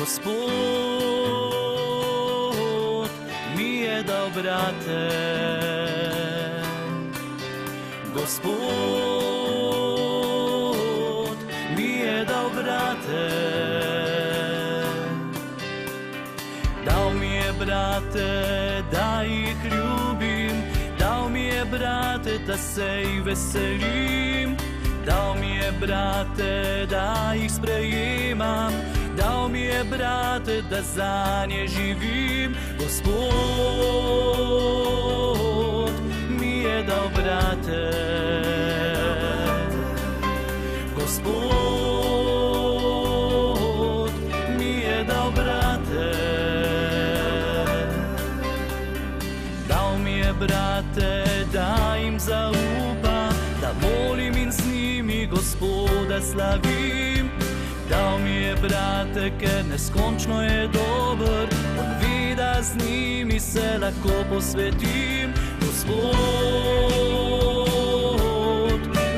Gospod mi je dal brate, Gospod mi je dal brate, dal mi je brate, da jih ljubim, dal mi je brate, da se jih veselim, dal mi je brate, da jih sprejemam, dal mi je brate, da zanje živim. Gospod mi je dal brate, Gospod mi je dal brate, dal mi je brate, da jim zaupam, da molim in z njimi Gospoda slavim. Dal mi je brate, ker neskončno je dober, on ve, da z njimi se lahko posvetim. Gospod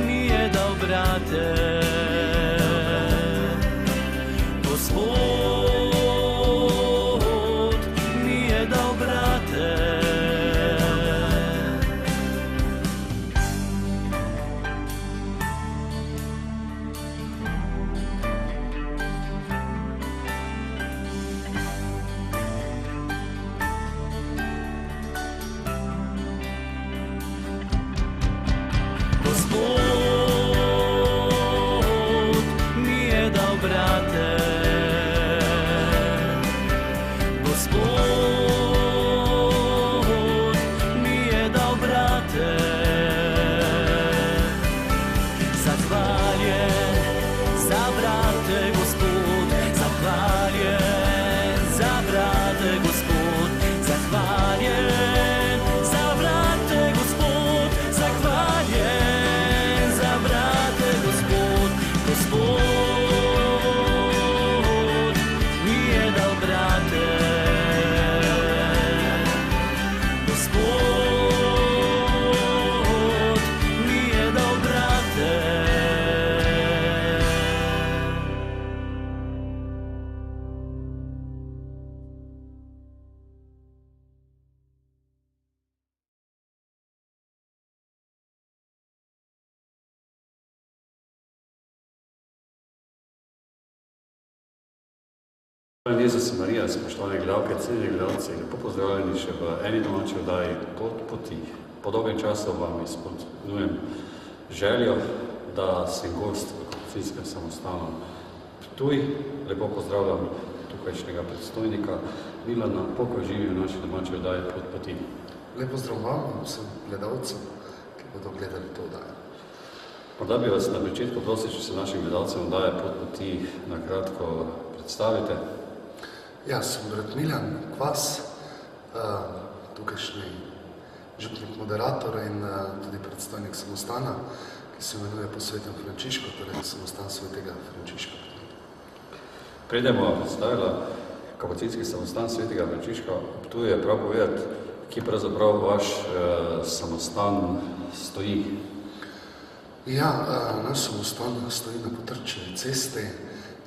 mi je dal brate, Gospod mi je dal brate. Jezus Marija, spoštovane gledalke, cenjeni gledalci, lepo pozdravljeni še v eni domači oddaji Pot poti. Po dolgem času vam izpolnjujem željo, da sem gost v Kapucinskem samostanu Ptuj. Lepo pozdravljam tukajšnjega predstojnika Milana, pokoj živi v naši domači oddaji Pot poti. Lepo zdrav vam in vsem gledalcem, ki bodo gledali to oddajo. Morda bi vas na začetku prosil, če se našim gledalcem oddaje Pot poti na kratko predstavite. Ja, sem brat Milan Kvas, tukajšnji župnik moderator in tudi predstojnik samostana, ki se imenuje po Svetem Frančišku, torej samostan Svetega Frančiška. Preden bomo predstavila Kapucinski samostan Svetega Frančiška, tu je prav povedati, kje pravzaprav vaš samostan stoji. Ja, naš samostan stoji na Potrčevi cesti,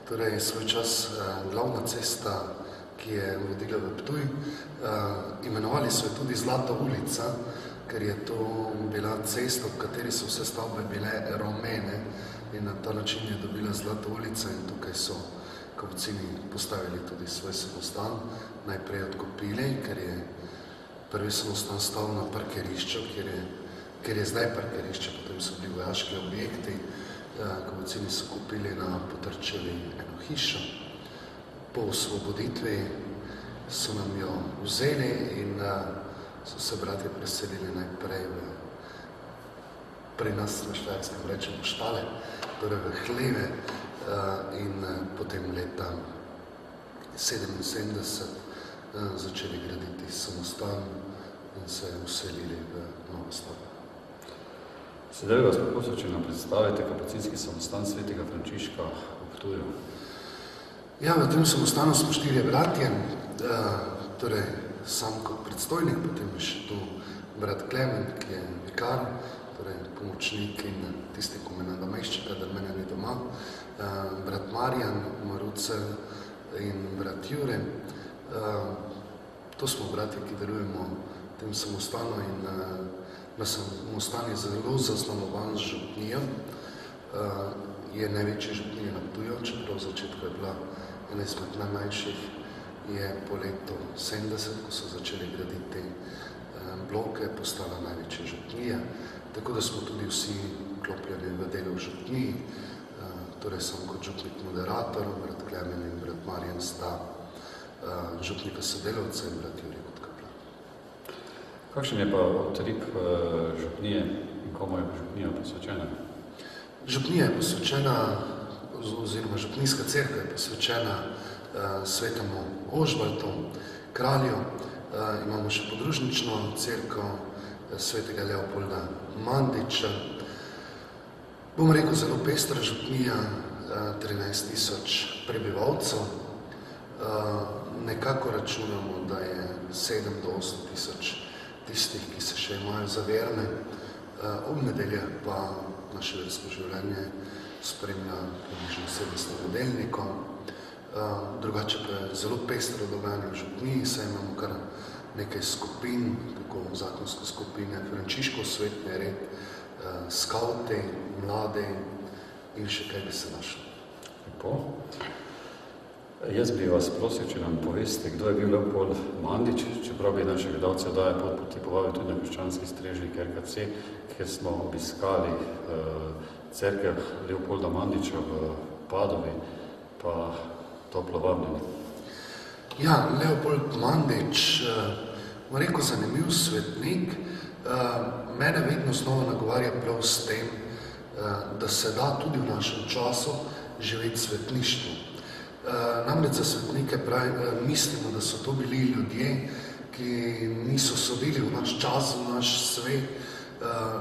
torej svoj čas glavna cesta, ki je vodila v Ptuj. Imenovali so jo tudi Zlata ulica, ker je to bila cesta, v kateri so vse stavbe bile rumene in na ta način je dobila Zlata ulica in tukaj so Kapucini postavili tudi svoj samostan, najprej odkupili, ker je prvi samostan stal na parkirišču, ker je zdaj parkirišče, potem so bili vojaški objekti. Kapucini so kupili na Potrčevi eno hišo. Po osvoboditvi so nam jo vzeli in so se bratje preselili najprej pri nas na Štajerskem rečemo Štale, torej v Hleve in potem leta 77 začeli graditi samostan in se uselili v novo stavbo. Sedaj vas prosim, če nam predstavite kapucinski samostan svetega Frančiška v Ptuju. Ja, v tem samostanu smo 4 bratje, torej sam kot predstojnik, potem je še tu brat Klemen, ki je vikar, torej pomočnik in tisti, ko me nadomešča, kadar mene ni doma, brat Marjan, Marucel in brat Jure. To smo bratje, ki delujemo v tem samostanu in na samostan je zelo zaznamovan z župnijo. Je največja župnija na Ptuju, čeprav v začetku je bila ena izmed najmanjših, je po letu 70, ko so začeli graditi bloke, postala največja župnija, tako da smo tudi vsi vklopljeni v delo v župniji, torej sem kot župnik moderator, brat Klemen in brat Marjan sta župnika sodelavca in brat Juri kot kaplan. Kakšen je pa utrip župnije in komu je župnija posvečena? Župnija je posvečena, oziroma župnijska cerkev je posvečena svetemu Ožbaltu, kralju. Imamo še podružnično cerkev svetega Leopolda Mandiča. Bom rekel, zelo pestra župnija, 13.000 prebivalcev. Nekako računamo, da je 7 do 8 tisoč tistih, ki se še imajo za verne. Ob nedeljah pa naše versko življenje spremlja približno 700 nedeljnikov. Drugače pa je zelo pestro dogajanje v župniji, saj imamo kar nekaj skupin, tako zakonske skupine, Frančiškov svetni red, skavti, mladi in še kaj bi se našlo. Lepo. Jaz bi vas prosil, če nam poveste, kdo je bil Leopold Mandič, čeprav bi naše gledalce daje potipovali tudi na krščanski strežnik RKC, kjer smo obiskali cerkev Leopolda Mandiča v Padovi, pa toplo vabljeni. Ja, Leopold Mandič, bom rekel, zanimiv svetnik, mene vedno znova nagovarja prav s tem, da se da tudi v našem času živeti svetništvo. Namreč za svetnike mislimo, da so to bili ljudje, ki niso sodili v naš čas, v naš svet.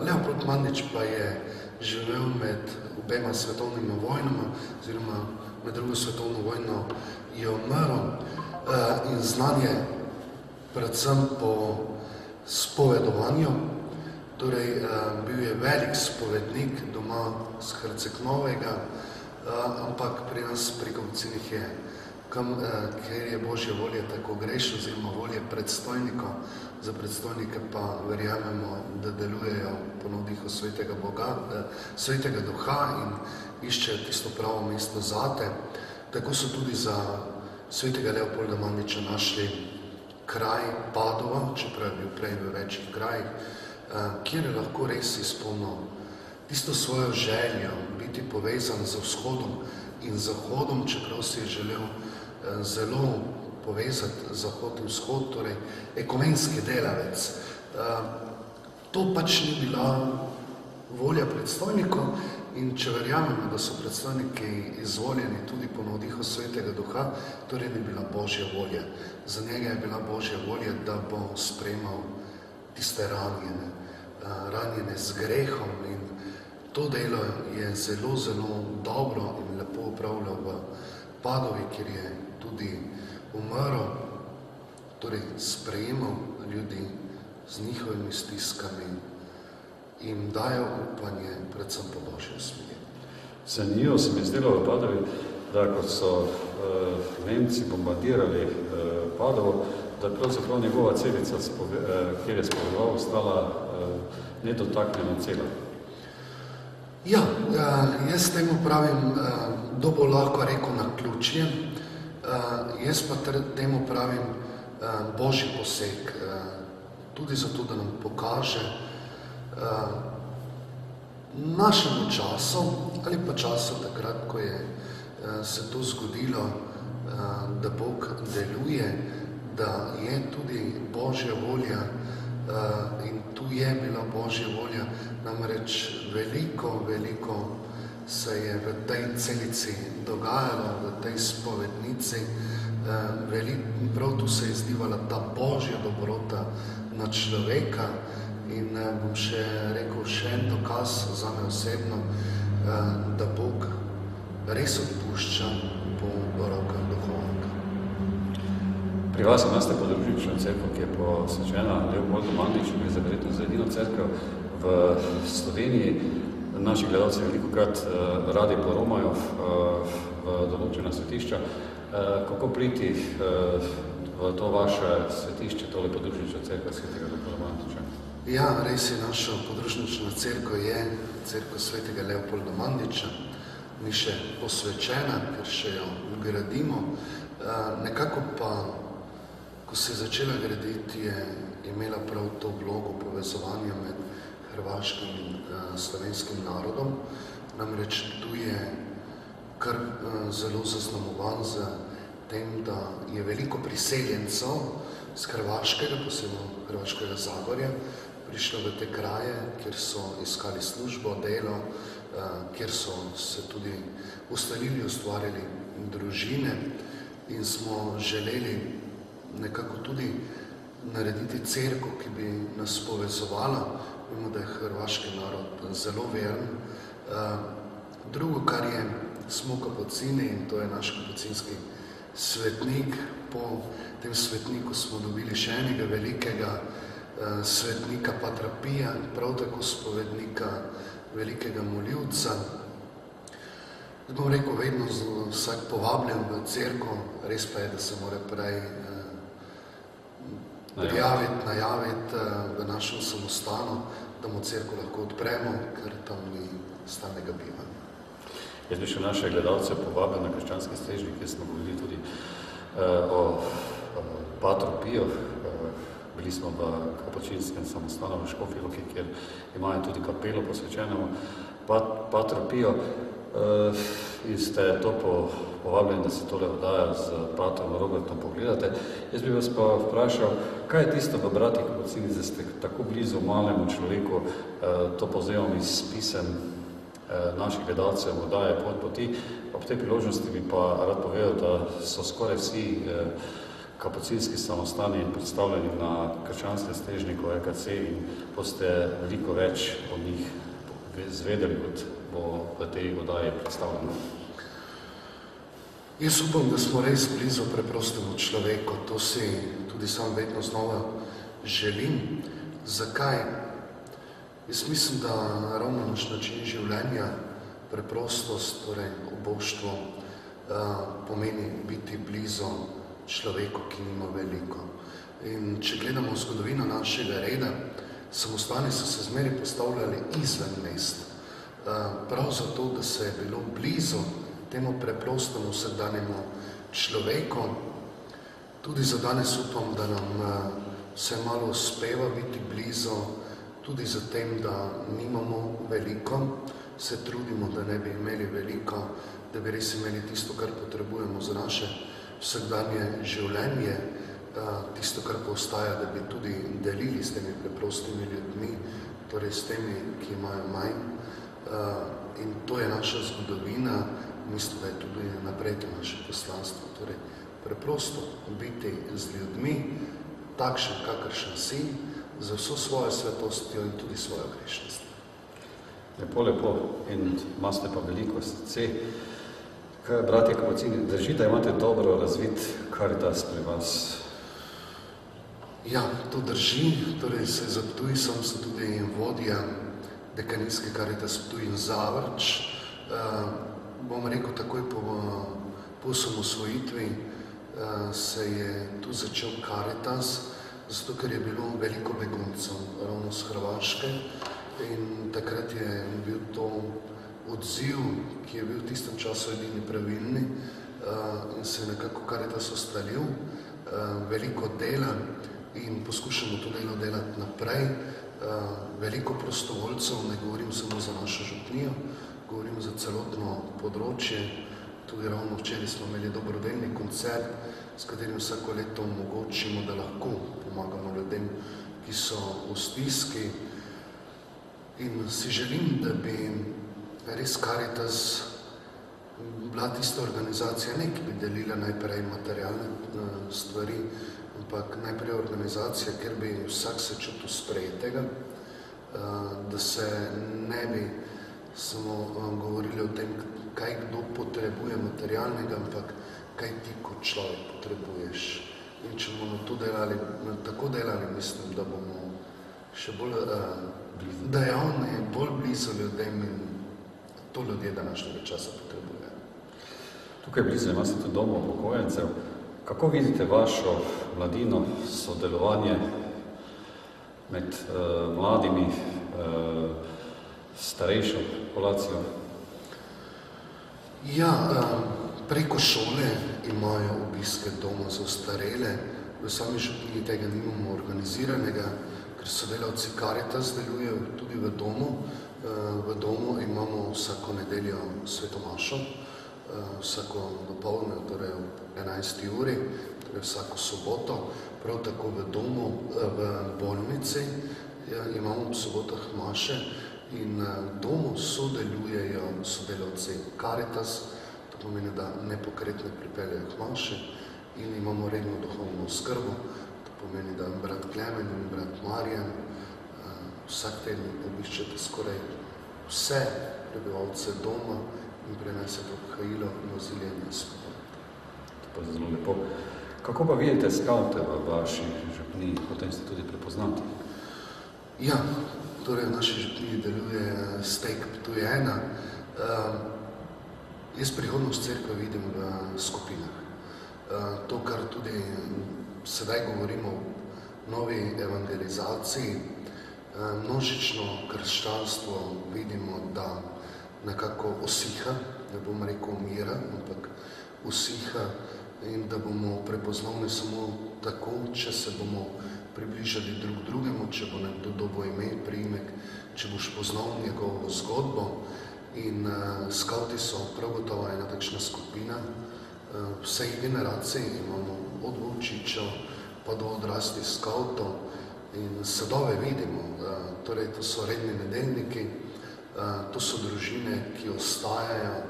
Leopold Mandič pa je živel med obema svetovnima vojnama, oziroma med drugo svetovno vojno je umrl in znan je predvsem po spovedovanju. Torej, bil je velik spovednik doma z Herceg-Novega, ampak pri nas, pri Kapucinih je, ker je Božja volja tako greš, oziroma volje predstojnikov, za predstojnike pa verjamemo, da delujejo po navdihu svetega Boga, svetega duha in iščejo tisto pravo mesto zate. Tako so tudi za svetega Leopolda Mandiča našli kraj Padova, čeprav je bil prej v večjih krajih, kjer je lahko res izpolnil tisto svojo željo biti povezan z vzhodom in zahodom, čeprav si je želel zelo povezati zahod in vzhod, torej ekumenski delavec. To pač ni bila volja predstojnikov in če verjamemo, da so predstojniki izvoljeni tudi po navdihu svetega duha, torej ni bila Božja volja. Za njega je bila Božja volja, da bo sprejemal tiste ranjene z grehom in to delo je zelo, zelo dobro in lepo upravljal v Padovi, kjer je tudi umrl, torej sprejemal ljudi z njihovimi stiskami jim dajo upanje predvsem po Božjem smiljenju. Zanimivo se mi je zdelo v Padovi, da ko so Nemci bombardirali Padovo, da je pravzaprav njegova celica, kjer je spovedoval, ostala nedotaknjena cela. Ja, jaz temu pravim, kdo bo lahko rekel naključje, jaz pa temu pravim Božji poseg, tudi zato, da nam pokaže našemu času ali pa času takrat, ko je se to zgodilo, da Bog deluje, da je tudi Božja volja in tu je bila Božja volja, namreč veliko se je v tej celici dogajalo, v tej spovednici, prav tu se je izdivala ta Božja dobrota na človeka in bom rekel še en dokaz zame osebno, da Bog res odpušča po rokah duhovnika. Pri vas imate podružnično cerkev, ki je posvečena Leopoldu Mandiču, gre za verjetno za edino cerkev v Sloveniji. Naši gledalci velikokrat radi poromajo v določena svetišča. Kako priti v to vaše svetišče, tole podružnično cerkev svetega Leopolda Mandiča? Ja, res je, naša podružnična cerkev je cerkev svetega Leopolda Mandiča, ni še posvečena, ker še jo gradimo. Nekako pa, ko se je začela graditi, je imela prav to vlogo povezovanja med hrvaškim in slovenskim narodom. Namreč tu je kar zelo zaznamovan z tem, da je veliko priseljencev z Hrvaškega, posebno Hrvaškega Zagorja, prišlo v te kraje, kjer so iskali službo, delo, kjer so se tudi ustalili, ustvarjali družine in smo želeli nekako tudi narediti cerkev, ki bi nas povezovala. Vemo, da je hrvaški narod zelo veren. Drugo, kar je, smo kapucini in to je naš kapucinski svetnik. Po tem svetniku smo dobili še enega velikega svetnika Patra Pija, prav tako spovednika, velikega moljivca. Bom rekel, vedno vsak povabljen v cerkev, res pa je, da se mora prej najaviti v našem samostanu, da mu cerkev lahko odpremo, ker tam ni stalnega bivanja. Jaz bi še naše gledalce povabil na krščanski strežnik, kjer smo govorili tudi o Patru Piju. Bili smo v kapučinskem samostanu v Škofji Loki, kjer imajo tudi kapelo posvečenemu Patru Piju. In ste to povabljeni, da se tole oddaja z Patrom Robertom pogledate. Jaz bi vas pa vprašal, kaj je tisto v bratih kapucini, da ste tako blizu malemu človeku, to povzemam iz pisem naših gledalcev oddaje Pot poti. Ob tej priložnosti bi pa rad povedal, da so skoraj vsi kapucinski samostani predstavljeni na krščanskem strežniku EKC in boste veliko več o njih zvedeli, kot bo v tej oddaji predstavljeno. Jaz upam, da smo res blizu preprostemu človeku, to si tudi sam vedno znova želim. Zakaj? Jaz mislim, da ravno naš način življenja, preprostost, torej oboštvo, pomeni biti blizu človeku, ki nima veliko. In če gledamo zgodovino našega reda, samostani so se zmeraj postavljali izven mest. Prav zato, da se je bilo blizu temu preprostemu vsakdanjemu človeku. Tudi za danes upam, da nam vse malo uspeva biti blizu, tudi za tem, da nimamo veliko, se trudimo, da ne bi imeli veliko, da bi res imeli tisto, kar potrebujemo za naše vsakdanje življenje, tisto, kar pa ostaja, da bi tudi delili s temi preprostimi ljudmi, torej s temi, ki imajo manj. In to je naša zgodovina, mislim, da je tudi naprej to naše poslanstvo. Torej, preprosto biti z ljudmi, takšen, kakršen si, za vso svojo svetostjo in tudi svojo grešnostjo. Lepo. In imate pa veliko srce. Bratje kapucini, drži, da imate dobro razvit karitas pri vas? Ja, to drži. Torej, za Ptuj sem tudi vodja dekanijski Karitas Ptuj in Zavrč. Bom rekel, takoj po osamosvojitvi se je tu začel Karitas, zato ker je bilo veliko beguncev ravno z Hrvaške in takrat je bil to odziv, ki je bil v tistem času edini pravilni in se je nekako Karitas ustalil, veliko dela in poskušamo to delo delati naprej. Veliko prostovoljcev, ne govorim samo za našo župnijo, govorim za celotno področje. Tudi ravno včeraj smo imeli dobrodelni koncert, s katerim vsako leto omogočimo, da lahko pomagamo ljudem, ki so v stiski. In si želim, da bi res Karitas bila tista organizacija, ne ki bi delila najprej materialne stvari, ampak najprej organizacija, kjer bi vsak se čutil sprejetega, da se ne bi samo govorili o tem, kaj kdo potrebuje materialnega, ampak kaj ti kot človek potrebuješ. In če bomo to delali, tako delali, mislim, da bomo še bolj dejavni, bolj blizu ljudem in to ljudje današnjega časa potrebujejo. Tukaj blizu imate tudi dom upokojencev. Kako vidite vašo mladino, sodelovanje med mladimi, starejšo populacijo? Ja, preko šole imajo obiske doma za ostarele. V sami župniji tega nimamo organiziranega, ker sodelavci Karitas delujejo tudi v domu. V domu imamo vsako nedeljo svetomašo, vsako dopoldne, torej ob 11. uri, torej vsako soboto. Prav tako v domu, v bolnici imamo v sobotah maše in v domu sodelujejo sodelavci Karitas, to pomeni, da nepokretne pripeljajo k maši in imamo redno duhovno oskrbo, to pomeni, da brat Klemen in brat Marjan vsak teden obiščete skoraj vse prebivalce doma in prenesete obhajilo in oziljenje skupaj. To pa je zelo lepo. Kako pa vidite skavte v vaši župniji, potem ste tudi prepoznati? Ja, torej v naši župniji deluje Stejk Ptuj 1. Jaz prihodnost cerkve vidim v skupinah. To, kar tudi sedaj govorimo o novi evangelizaciji, množično krščanstvo vidimo, da nekako osiha, ne bom rekel umira, ampak osiha in da bomo prepoznavni samo tako, če se bomo približali drug drugemu, če bo nekdo dobil ime, priimek, če boš poznal njegovo zgodbo. In skavti so prav gotovo ena takšna skupina. Vseh generacij imamo od Vučičev pa do odraslih skavtov in sadove vidimo. Torej, to so redni nedeljniki, to so družine, ki ostajajo,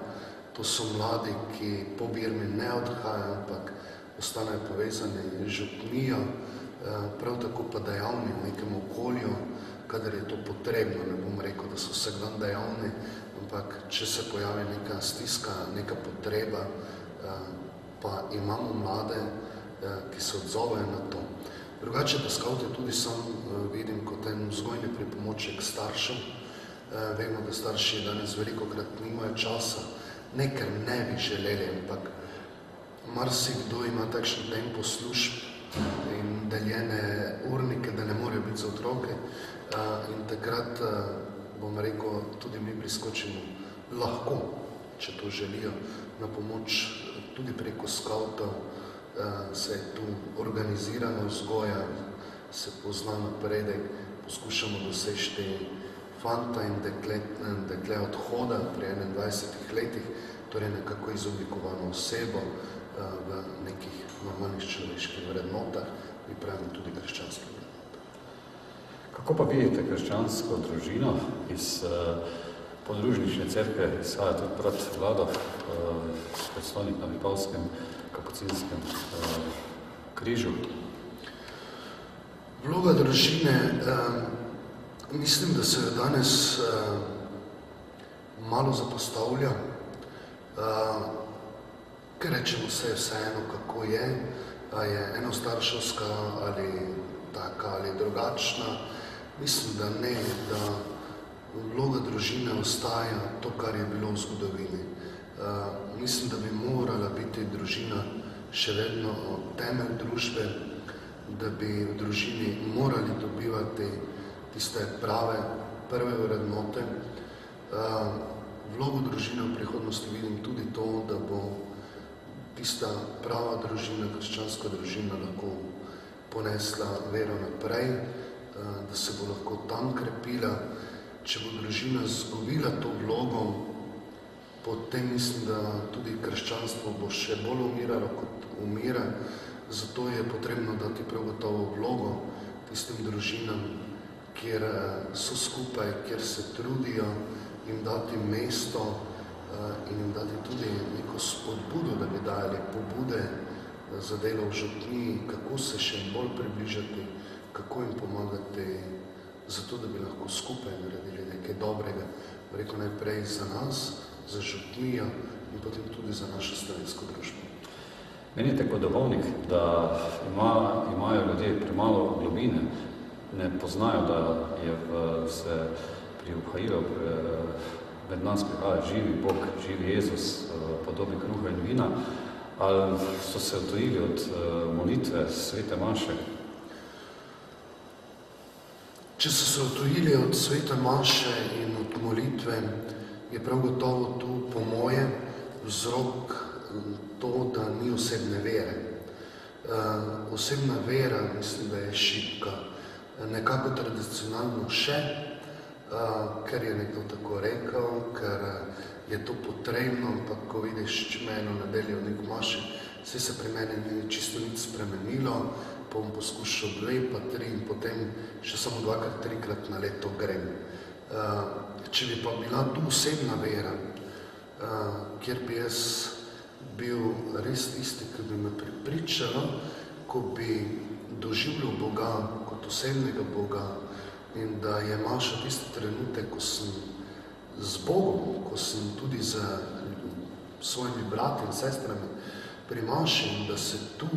to so mladi, ki po Birmi ne odhajajo, ampak ostanejo povezani z župnijo, prav tako pa dejavni v nekem okolju, kadar je to potrebno. Ne bom rekel, da so vsak dan dejavni, ampak če se pojavi neka stiska, neka potreba, pa imamo mlade, ki se odzovejo na to. Drugače pa skavte tudi sam vidim kot en vzgojni pripomoček staršem. Vemo, da starši danes velikokrat nimajo časa, ne ker ne bi želeli, ampak marsikdo ima takšen tempo služb in deljene urnike, da ne morejo biti za otroke. In takrat, bom rekel, tudi mi priskočimo lahko, če to želijo, na pomoč tudi preko skavtov. Se je tu organizirana vzgoja, se pozna napredek, poskušamo doseči fanta in dekle odhoda pri 21 letih, torej nekako izoblikovano osebo v nekih normalnih človeških vrednotah, mi pravimo tudi krščanskih vrednotah. Kako pa vidite krščansko družino iz podružnične cerkve, izhaja tudi brat Vlado, predstavnik na Vipavskem kapucinskem križu? Vloga družine, mislim, da se danes malo zapostavlja, ker rečemo se je vseeno, kako je, a je enostarševska ali taka ali drugačna. Mislim, da ne, da vloga družine ostaja to, kar je bilo v zgodovini. Mislim, da bi morala biti družina še vedno temelj družbe, da bi v družini morali dobivati tiste prve vrednote. Vlogo družine v prihodnosti vidim tudi to, da bo tista prava družina, krščanska družina lahko ponesla vero naprej, da se bo lahko tam krepila. Če bo družina izgubila to vlogo, potem mislim, da tudi krščanstvo bo še bolj umiralo, kot umira. Zato je potrebno dati prav gotovo vlogo tistim družinam, kjer so skupaj, kjer se trudijo, jim dati mesto in jim dati tudi neko spodbudo, da bi dali pobude za delo v župniji, kako se še bolj približati, kako jim pomagati, zato da bi lahko skupaj naredili nekaj dobrega, rekel najprej za nas, za župnijo in potem tudi za našo slovensko družbo. Menite kot duhovnik, da imajo ljudje premalo globine, ne poznajo, da je se pri Obhajilu med nas prihaja živi Bog, živi Jezus, podobi kruha in vina, ali so se odtujili od molitve svete maše? Če so se odtujili od svete maše in od molitve, je prav gotovo tu po moje vzrok to, da ni osebne vere. Osebna vera, mislim, da je šibka. Nekako tradicionalno še, ker je nekdo tako rekel, ker je to potrebno, ampak ko vidiš, če me eno nedeljo v nek maši, se pri meni ni čisto nič spremenilo, pa bom poskušal 2 pa 3 in potem še samo 2krat, 3krat na leto grem. Če bi pa bila tu osebna vera, kjer bi jaz bil res tisti, ki bi me pripričala, ko bi doživljal Boga kot osebnega Boga in da je maša tisti trenutek, ko sem z Bogom, ko sem tudi z svojimi brati in sestrami pri maši in da se tu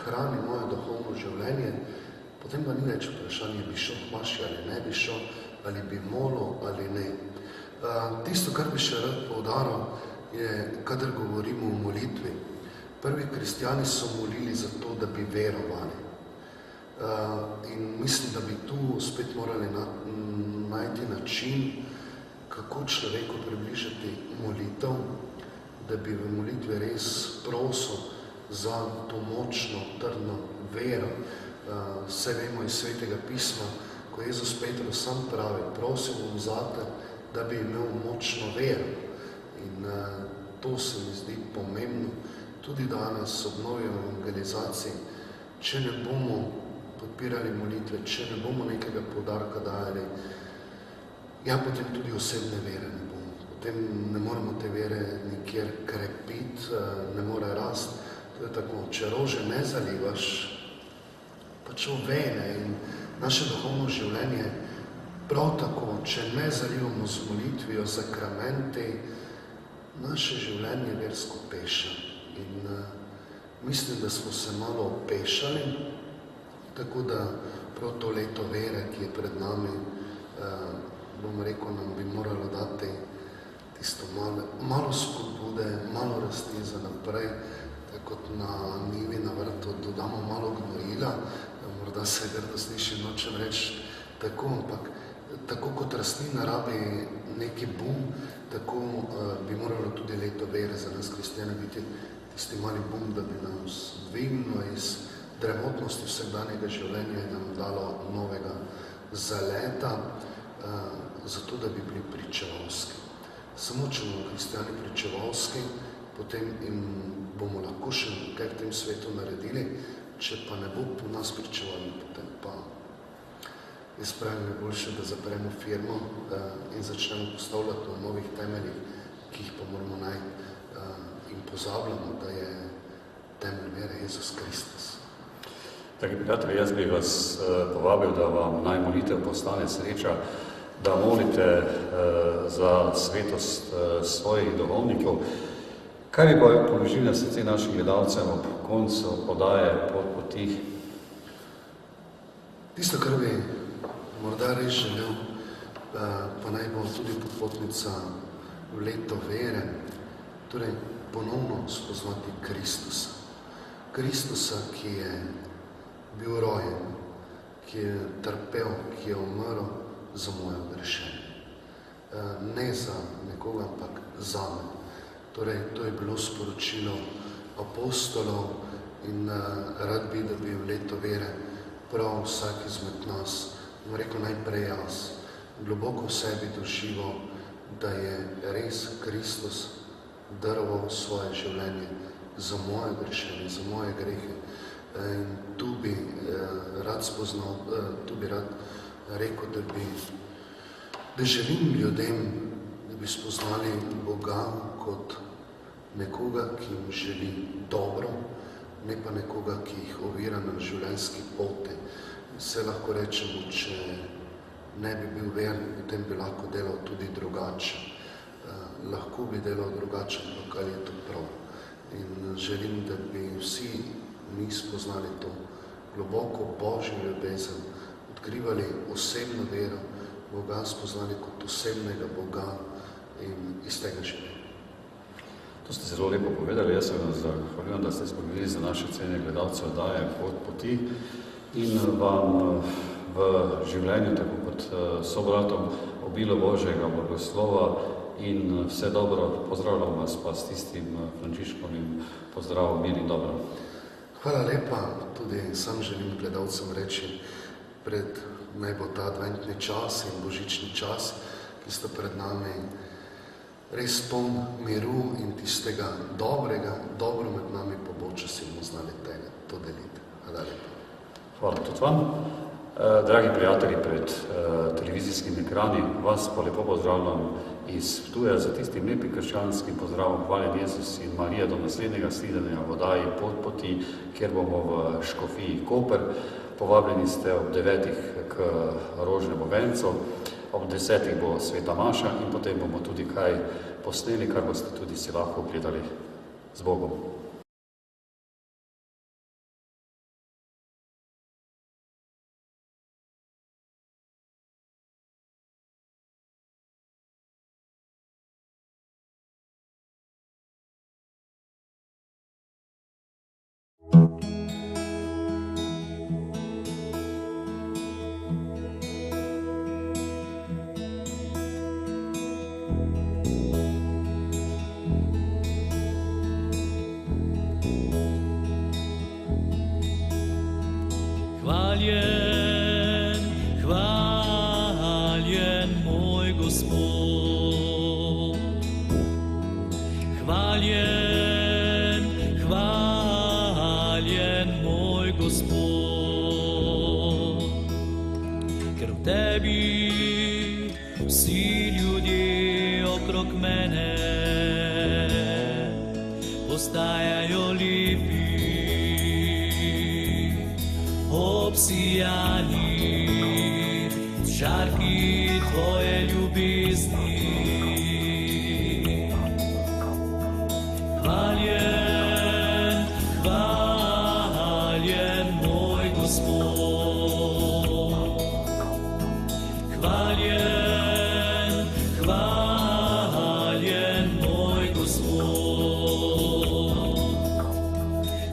hrani moje duhovno življenje, potem pa ni več vprašanje, bi šel k maši ali ne bi šel, ali bi molil ali ne. Tisto, kar bi še rad poudaril, je, kadar govorimo o molitvi. Prvi kristjani so molili za to, da bi verovali. In mislim, da bi tu spet morali najti način, kako človeku približati molitev, da bi v molitvi res prosil za to močno, trdno vero. Vse vemo iz Svetega pisma, ko Jezus Petru sam pravi, prosil bom zate, da bi imel močno vero. In to se mi zdi pomembno, tudi danes ob novi evangelizaciji, če ne bomo podpirali molitve, če ne bomo nekega poudarka dajali, potem tudi osebne vere ne bomo. Potem ne moramo te vere nikjer krepiti, ne more rasti. To je tako, če rože ne zalivaš, pač ovene in naše duhovno življenje prav tako, če ne zalivamo z molitvijo, sakramenti, naše življenje versko peša. In mislim, da smo se malo opešali, tako da prav to leto vere, ki je pred nami, bom rekel, nam bi moralo dati tisto malo spodbude, malo rasti za naprej, tako kot na njivi na vrtu dodamo malo gnojila, morda se grdo sliši, nočem reči tako, ampak tako kot rastlina rabi neki bum, tako bi moralo tudi leto vere za nas kristjane biti tisti mali bum, da bi nam dvignilo iz dremotnosti vsakdanjega življenja in nam dalo novega zaleta, zato da bi bili pričevalski. Samo če bomo kristjani pričevalski, potem bomo lahko še kaj v tem svetu naredili, če pa ne bo po nas pričevali, potem pa jaz pravim, je boljše, da zapremo firmo in začnemo postavljati na novih temeljih, ki jih pa moramo najti in pozabljamo, da je temelj vere Jezus Kristus. Dragi prijatelji, jaz bi vas povabil, da vam naj molitev postane sreča, da molite za svetost svojih duhovnikov. Kaj bi pa položili na srce našim gledalcem ob koncu oddaje Pot poti? Tisto, kar bi morda res želel pa naj bo tudi popotnica v leto vere, torej ponovno spoznati Kristusa. Kristusa, ki je bil rojen, ki je trpel, ki je umrl za moje grešenje. Ne za nekoga, ampak za me. Torej, to je bilo sporočilo apostolov in rad bi, da bi v leto vere prav vsak izmed nas, rekel najprej jaz, globoko v sebi doživel, da je res Kristus daroval svoje življenje za moje grešenje, za moje grehe. In tu bi rad spoznal, tu bi rad rekel, da želim ljudem, da bi spoznali Boga kot nekoga, ki jim želi dobro, ne pa nekoga, ki jih ovira na življenjski poti. Se lahko rečemo, če ne bi bil veren, potem bi lahko delal tudi drugače. Lahko bi delal drugače, ampak ali je to prav. In želim, da bi vsi mi spoznali to globoko Božjo ljubezen, odkrivali osebno vero, Boga spoznali kot osebnega Boga in iz tega življenja. To ste zelo lepo povedali, jaz se vam zahvaljujem, da ste spomenuli za naše cenjene gledalce oddaje Pot poti in vam v življenju, tako kot sobratom, obilo Božjega blagoslova in vse dobro. Pozdravljam vas pa s tistim Frančiškovim pozdravom, mir in dobro. Hvala lepa, tudi sam želim gledalcem reči, naj bo ta adventni čas in božični čas, ki sta pred nami, res poln miru in tistega dobrega, dobro med nami pa bo, če si bomo znali to deliti. Hvala lepa. Hvala tudi vam. Dragi prijatelji pred televizijskimi ekrani, vas pa lepo pozdravljam iz Ptuja za tistim lepim krščanskim pozdravom. Hvaljen Jezus in Marija do naslednjega slidenja v oddaji Pot poti, kjer bomo v Škofiji Koper. Povabljeni ste ob 9. k rožnemu vencu, ob 10. bo sveta maša in potem bomo tudi kaj posneli, kar boste tudi si lahko ogledali. Z Bogom. Hvaljen, hvaljen moj Gospod. Hvaljen, hvaljen moj Gospod. Ker v tebi vsi ljudje okrog mene postajajo lepi, obsijani z žarki tvoje ljubezni. Hvaljen, hvaljen moj Gospod. Hvaljen, hvaljen moj Gospod.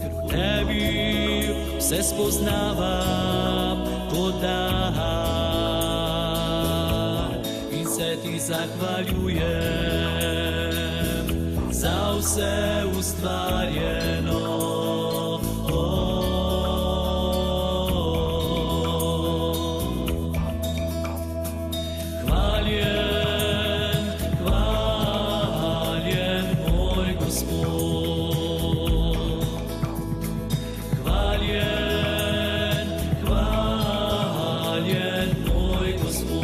Ker v tebi vse spoznavam kot dar in se ti zahvaljujem za vse ustvarjeno. Hvaljen, hvaljen moj Gospod. Hvaljen, hvaljen moj Gospod.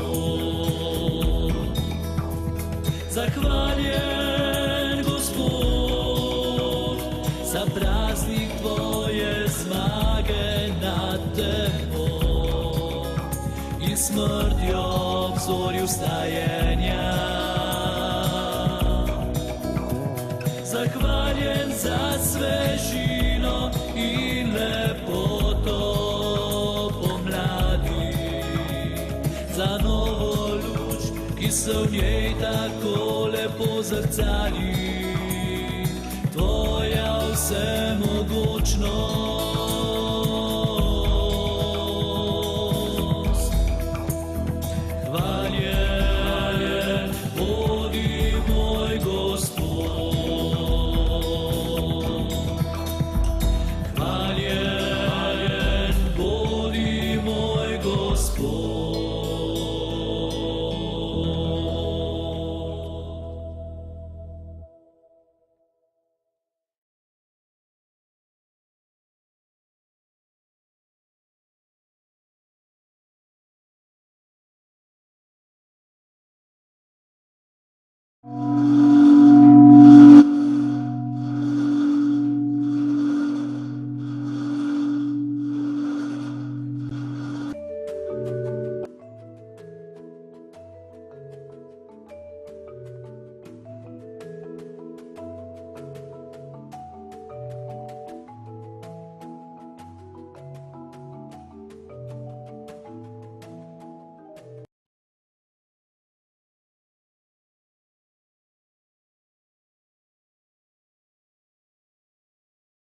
Zahvaljen Gospod za praznik tvoje zmage nad temno in smrtjo obzorju vstajenja. Zahvaljen za svežino in lepoto pomladi, za novo luč se v njej tako lepo zrcali. Tvoja vsemogočnost